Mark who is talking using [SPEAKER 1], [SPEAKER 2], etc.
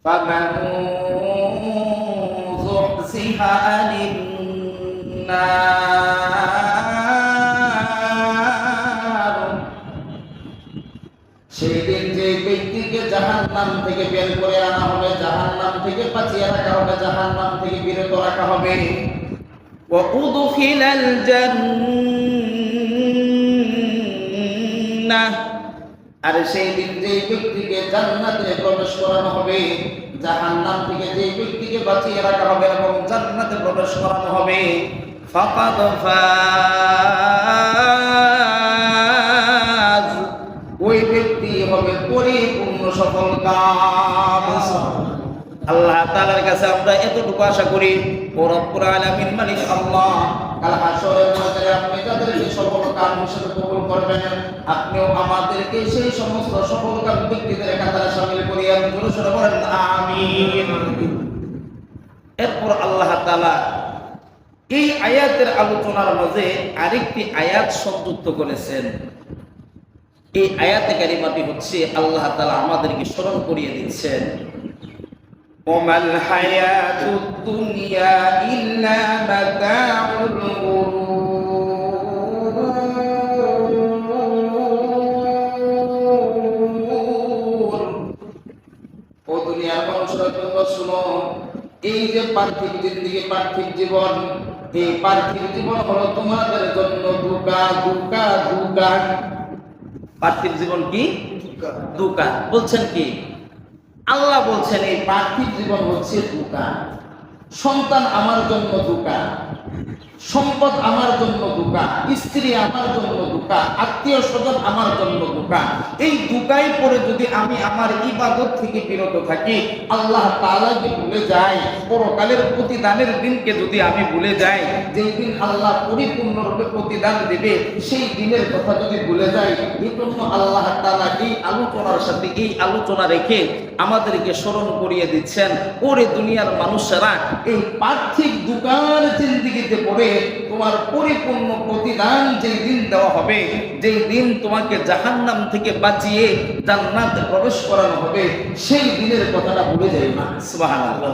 [SPEAKER 1] فمن زحزح عن النار সেদিন যে ব্যক্তিকে জাহান্নাম থেকে বের করে আনা হবে, জাহান্নাম থেকে বাঁচিয়ে রাখা হবে, জাহান্নাম থেকে বিরত রাখা হবে। وأدخل الجنة আর সেই দিন যে ব্যক্তিকে জান্নাতে প্রবেশ করানো হবে, জাহান্নাম থেকে যে ব্যক্তিকে বাঁচিয়ে রাখা হবে এবং জান্নাতে প্রবেশ করানো হবে, ফাকাদ ফাজ, ওই ব্যক্তি হবে পরিপূর্ণ সফলকাম। আল্লাহ তাআলার কাছে আমরা এতটুকু আশা করি, ও রব্বুল আলামিন মালিক আল্লাহ, কাল হাশরের ময়দানে আপনি যাদেরকে সফলকাম হিসেবে কবুল করবেন, আপনিও আমাদেরকে সেই সমস্ত সফলকাম ব্যক্তিদের কাতারে শামিল করিয়া জোরে সোরে বলেন আমিন। এরপর আল্লাহ তাআলা এই আয়াতের আলোচনার মাঝে আরেকটি আয়াত সংযুক্ত করেছেন। এই আয়াতে কারিমাটি হচ্ছে আল্লাহ তাআলা আমাদেরকে স্মরণ করিয়ে দিচ্ছেন, وما الحياة الدنيا إلا متاع الغرور। ও দুনিয়ার মানুষরা তোমরা শুনো, এই যে পার্থিব জিন্দেগি, পার্থিব জীবন, এই পার্থিব জীবন হলো তোমাদের জন্য ধোঁকা, ধোঁকা, ধোঁকা। পার্থিব জীবন কি? ধোঁকা। বলছেন কি? আল্লাহ বলছেন এই পার্থিব জীবন হচ্ছে ধোঁকা। সন্তান আমার জন্য ধোঁকা, সম্পদ আমার জন্য ধোঁকা, স্ত্রী আমার জন্য ধোঁকা, আত্মীয় স্বজন আমার জন্য ধোঁকা। এই ধোঁকায় পড়ে যদি আমি আমার ইবাদত থেকে বিরত থাকি, আল্লাহ তাআলাকে ভুলে যাই, পরকালের প্রতিদানের দিনকে যদি আমি ভুলে যাই, যেই দিন আল্লাহ পরিপূর্ণরূপে প্রতিদান দেবে, সেই দিনের কথা যদি ভুলে যাই, এজন্য আল্লাহ তাআলা এই আলোচনার সাথে এই আলোচনা রেখে আমাদেরকে স্মরণ করিয়ে দিচ্ছেন, ওরে দুনিয়ার মানুষেরা, এই পার্থিব ধোঁকার জিন্দেগিতে পড়ে তোমার পরিপূর্ণ প্রতিদান যেই দিন দেওয়া হবে, যেই দিন তোমাকে জাহান্নাম থেকে বাঁচিয়ে জান্নাতে প্রবেশ করানো হবে, সেই দিনের কথাটা ভুলে যাই না। সুবহানাল্লাহ।